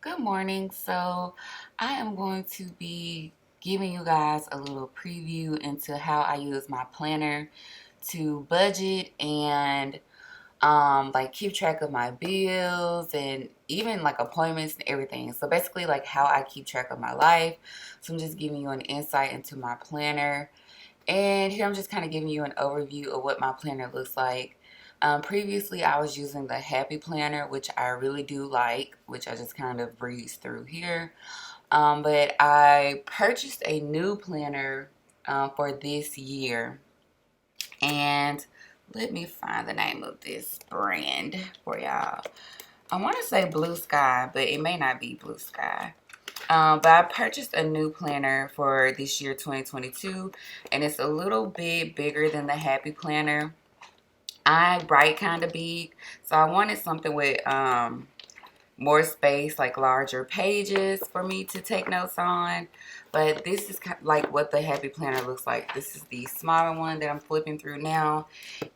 Good morning. So, I am going to be giving you guys a little preview into how I use my planner to budget and like keep track of my bills and even like appointments and everything. So basically like how I keep track of my life. So I'm just giving you an insight into my planner. And here I'm just kind of giving you an overview of what my planner looks like. Previously, I was using the Happy Planner, which I really do like, which I just kind of breeze through here. But I purchased a new planner for this year. And let me find the name of this brand for y'all. I want to say Blue Sky, but it may not be Blue Sky. But I purchased a new planner for this year, 2022, and it's a little bit bigger than the Happy Planner. I write kind of big, so I wanted something with more space, like larger pages for me to take notes on. But this is like what the Happy Planner looks like. This is the smaller one that I'm flipping through now.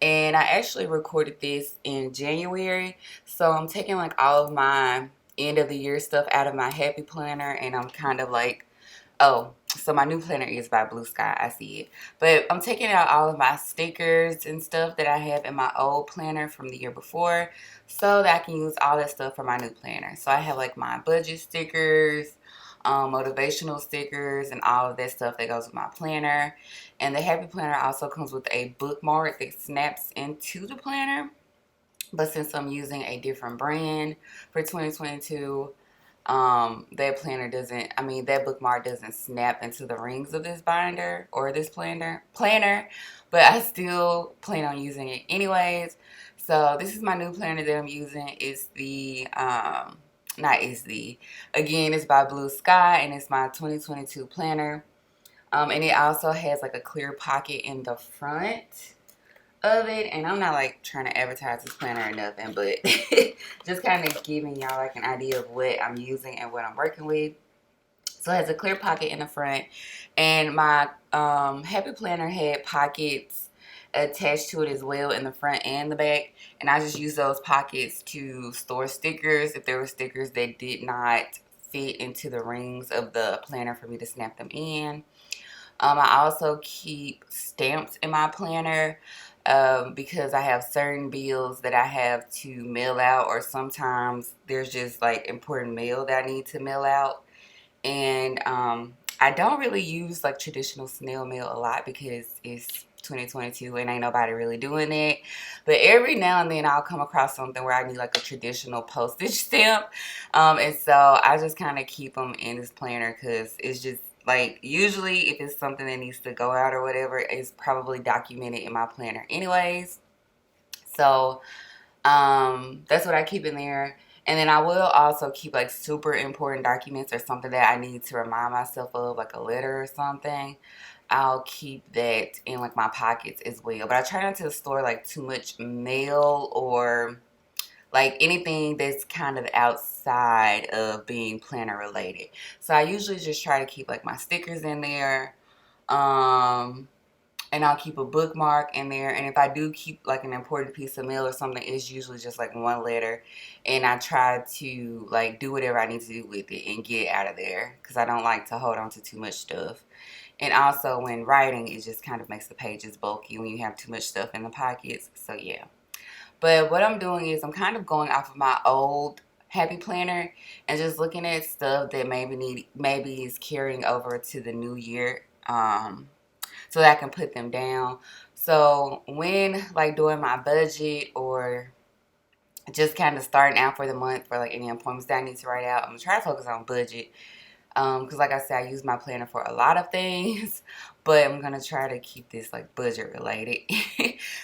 And I actually recorded this in January. So I'm taking like all of my end of the year stuff out of my Happy Planner, and I'm kind of like, oh, so my new planner is by Blue Sky. I see it. But I'm taking out all of my stickers and stuff that I have in my old planner from the year before so that I can use all that stuff for my new planner. So I have like my budget stickers, motivational stickers, and all of that stuff that goes with my planner. And the Happy Planner also comes with a bookmark that snaps into the planner. But since I'm using a different brand for 2022, that planner doesn't, I mean, that bookmark doesn't snap into the rings of this binder or this planner, but I still plan on using it anyways. So this is my new planner that I'm using. It's the, not is the, again, it's by Blue Sky, and it's my 2022 planner. And it also has like a clear pocket in the front of it, and I'm not like trying to advertise this planner or nothing, but just kind of giving y'all like an idea of what I'm using and what I'm working with. So it has a clear pocket in the front, and my Happy Planner had pockets attached to it as well in the front and the back, and I just use those pockets to store stickers if there were stickers that did not fit into the rings of the planner for me to snap them in. I also keep stamps in my planner because I have certain bills that I have to mail out, or sometimes there's just like important mail that I need to mail out. And I don't really use like traditional snail mail a lot because it's 2022 and ain't nobody really doing it. But every now and then I'll come across something where I need like a traditional postage stamp. And so I just kind of keep them in this planner because it's just like, usually if it's something that needs to go out or whatever, it's probably documented in my planner anyways. So that's what I keep in there. And then I will also keep like super important documents or something that I need to remind myself of, like a letter or something. I'll keep that in like my pockets as well. But I try not to store like too much mail or like anything that's kind of outside of being planner related. So I usually just try to keep like my stickers in there. Um, and I'll keep a bookmark in there. And if I do keep like an important piece of mail or something, it's usually just like one letter. And I try to like do whatever I need to do with it and get out of there because I don't like to hold on to too much stuff. And also when writing, it just kind of makes the pages bulky when you have too much stuff in the pockets. So yeah. But what I'm doing is I'm kind of going off of my old Happy Planner and just looking at stuff that maybe is carrying over to the new year. So that I can put them down. So when like doing my budget or just kind of starting out for the month for like any appointments that I need to write out, I'm gonna try to focus on budget. Because like I said, I use my planner for a lot of things, but I'm gonna try to keep this like budget related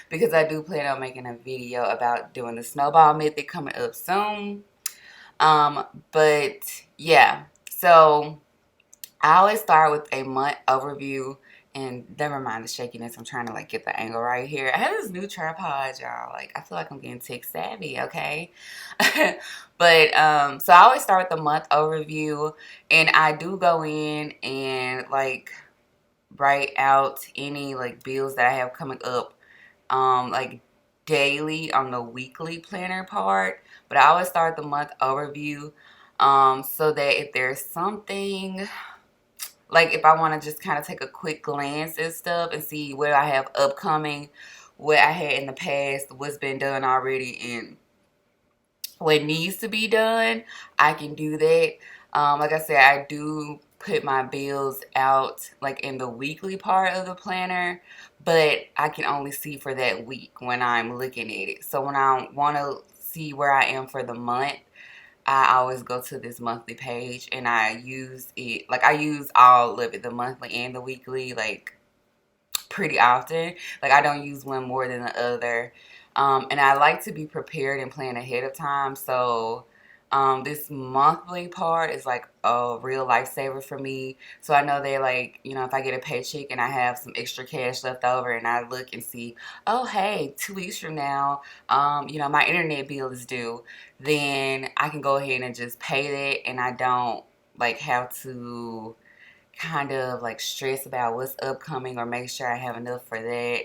because I do plan on making a video about doing the snowball method coming up soon. But yeah, so I always start with a month overview, and never mind the shakiness. I'm trying to like get the angle right here. I have this new tripod, y'all. Like I feel like I'm getting tech savvy, okay? But so I always start with the month overview, and I do go in and like write out any like bills that I have coming up, like daily on the weekly planner part. But I always start the month overview. so that if there's something, like if I want to just kind of take a quick glance at stuff and see what I have upcoming, what I had in the past, what's been done already, and what needs to be done, I can do that. Like I said, I do put my bills out like in the weekly part of the planner, but I can only see for that week when I'm looking at it. So when I want to see where I am for the month, I always go to this monthly page and I use it. Like I use all of it, the monthly and the weekly, like pretty often. Like I don't use one more than the other. And I like to be prepared and plan ahead of time. So this monthly part is like a real lifesaver for me. So I know that, like, you know, if I get a paycheck and I have some extra cash left over and I look and see, oh, hey, 2 weeks from now, you know, my internet bill is due, then I can go ahead and just pay that and I don't like have to kind of like stress about what's upcoming or make sure I have enough for that.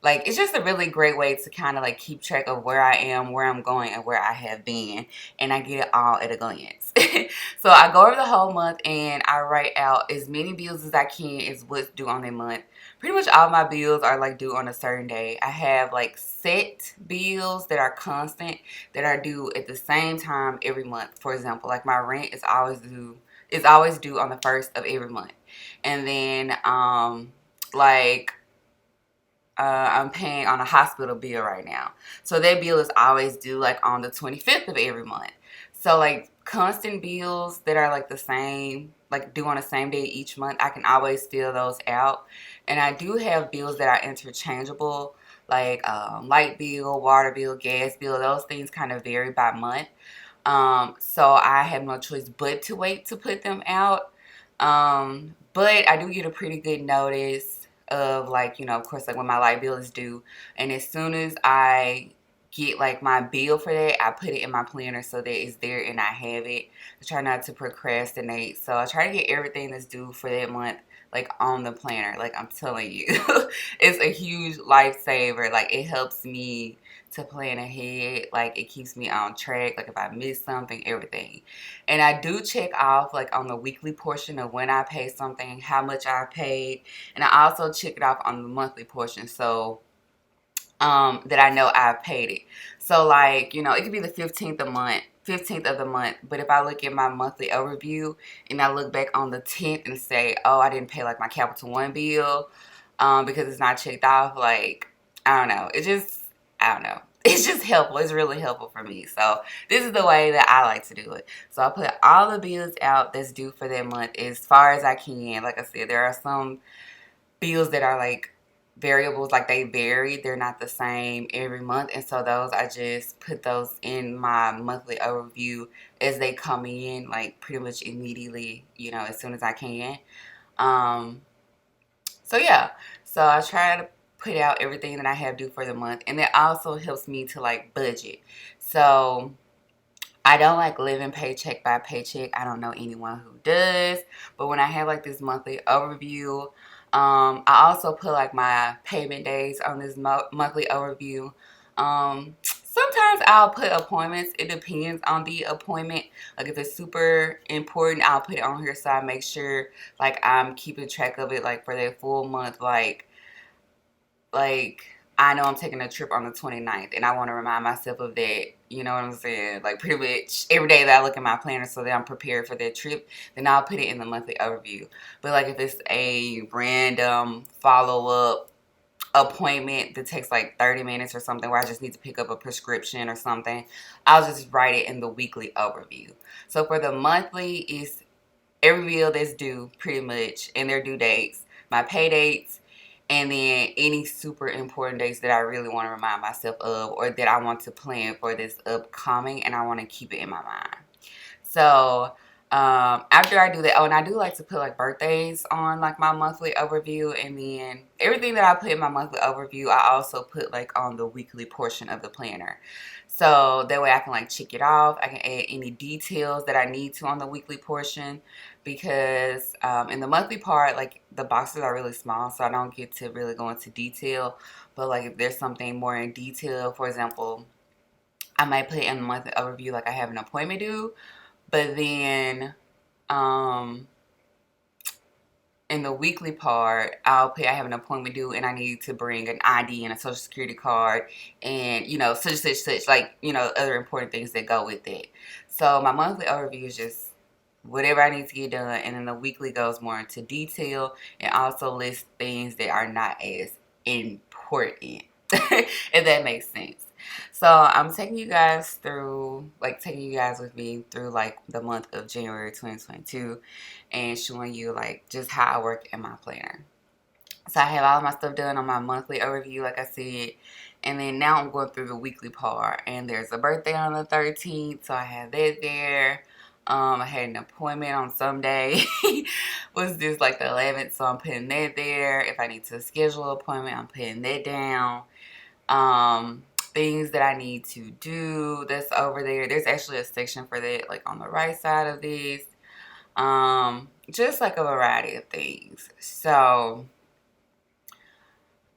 Like it's just a really great way to kind of like keep track of where I am, where I'm going, and where I have been, and I get it all at a glance. So I go over the whole month and I write out as many bills as I can is what's due on that month. Pretty much all my bills are like due on a certain day. I have like set bills that are constant that are due at the same time every month. For example, like my rent is always due. It's always due on the first of every month. And then like I'm paying on a hospital bill right now. So that bill is always due like on the 25th of every month. So like constant bills that are like the same, like due on the same day each month, I can always fill those out. And I do have bills that are interchangeable, like light bill, water bill, gas bill. Those things kind of vary by month. So I have no choice but to wait to put them out. But I do get a pretty good notice of like, you know, of course, like when my light bill is due. And as soon as I get like my bill for that, I put it in my planner so that it's there and I have it. I try not to procrastinate. So I try to get everything that's due for that month like on the planner. Like I'm telling you, it's a huge lifesaver. Like it helps me to plan ahead. Like it keeps me on track. Like if I miss something, everything. And I do check off like on the weekly portion of when I pay something, how much I paid. And I also check it off on the monthly portion. So that I know I've paid it. So like, you know, it could be the 15th of the month. But if I look at my monthly overview and I look back on the 10th and say, oh, I didn't pay like my Capital One bill because it's not checked off, like, I don't know. I don't know. It's just helpful. It's really helpful for me. So this is the way that I like to do it. So I put all the bills out that's due for that month as far as I can. Like I said, there are some bills that are like variables, like they vary, they're not the same every month, and so those I just put those in my monthly overview as they come in, like pretty much immediately, you know, as soon as I can. um so yeah, so I try to put out everything that I have due for the month, and it also helps me to like budget. So I don't like living paycheck by paycheck. I don't know anyone who does. But when I have like this monthly overview, I also put like my payment days on this monthly overview. Sometimes I'll put appointments. It depends on the appointment. Like if it's super important, I'll put it on here so I make sure like I'm keeping track of it like for that full month. Like I know I'm taking a trip on the 29th and I want to remind myself of that. You know what I'm saying? Like pretty much every day that I look at my planner so that I'm prepared for that trip, then I'll put it in the monthly overview. But like if it's a random follow-up appointment that takes like 30 minutes or something where I just need to pick up a prescription or something, I'll just write it in the weekly overview. So for the monthly, is every bill that's due pretty much and their due dates, my pay dates, and then any super important dates that I really want to remind myself of or that I want to plan for this upcoming and I want to keep it in my mind. So after I do that, oh, and I do like to put like birthdays on like my monthly overview, and then everything that I put in my monthly overview, I also put like on the weekly portion of the planner. So that way I can like check it off. I can add any details that I need to on the weekly portion, because in the monthly part, like the boxes are really small, so I don't get to really go into detail. But like if there's something more in detail, for example, I might put in the monthly overview like I have an appointment due, But then in the weekly part, I have an appointment due and I need to bring an ID and a social security card and, you know, such, like, you know, other important things that go with it. So my monthly overview is just whatever I need to get done. And then the weekly goes more into detail and also lists things that are not as important, if that makes sense. So I'm taking you guys through, like, taking you guys with me through, like, the month of January 2022 and showing you, like, just how I work in my planner. So I have all my stuff done on my monthly overview, like I said. And then now I'm going through the weekly part. And there's a birthday on the 13th, so I have that there. I had an appointment on some day. Was this like the 11th? So I'm putting that there. If I need to schedule an appointment, I'm putting that down. Things that I need to do, that's over there. There's actually a section for that, like on the right side of this. Just like a variety of things. So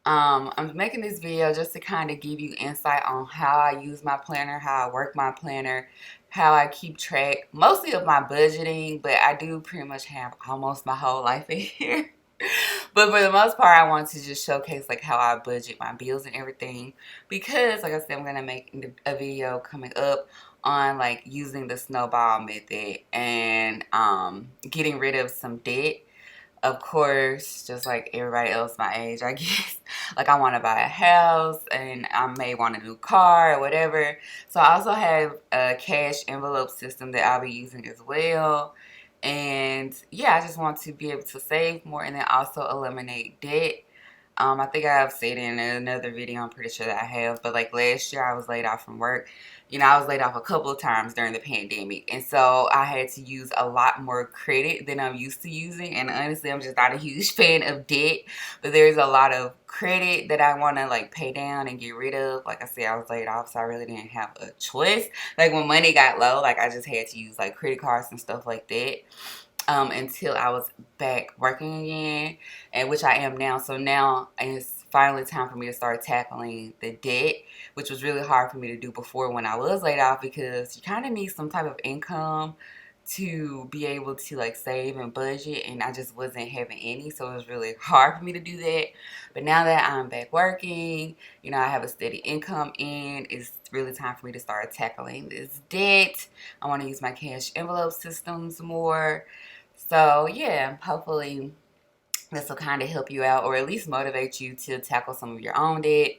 I'm making this video just to kind of give you insight on how I use my planner, how I work my planner, how I keep track mostly of my budgeting, but I do pretty much have almost my whole life in here. But for the most part, I want to just showcase like how I budget my bills and everything, because like I said, I'm going to make a video coming up on like using the snowball method and getting rid of some debt. Of course, just like everybody else my age, I guess, like I want to buy a house and I may want a new car or whatever. So I also have a cash envelope system that I'll be using as well. And yeah, I just want to be able to save more and then also eliminate debt. I think I've said in another video, I'm pretty sure that I have, but like last year I was laid off from work. You know, I was laid off a couple of times during the pandemic. And so I had to use a lot more credit than I'm used to using. And honestly, I'm just not a huge fan of debt. But there's a lot of credit that I want to like pay down and get rid of. Like I said, I was laid off, so I really didn't have a choice. Like when money got low, like I just had to use like credit cards and stuff like that. Until I was back working again, and which I am now. So now it's finally time for me to start tackling the debt, which was really hard for me to do before when I was laid off, because you kind of need some type of income to be able to like save and budget, and I just wasn't having any, so it was really hard for me to do that. But now that I'm back working, you know, I have a steady income in, it's really time for me to start tackling this debt. I want to use my cash envelope systems more. So yeah, hopefully this will kind of help you out, or at least motivate you to tackle some of your own debt,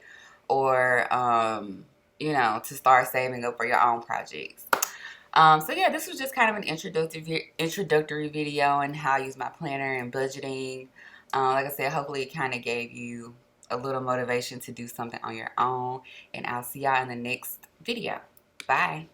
or you know, to start saving up for your own projects. So yeah, this was just kind of an introductory video on how I use my planner and budgeting. Like I said, hopefully it kind of gave you a little motivation to do something on your own, and I'll see y'all in the next video. Bye.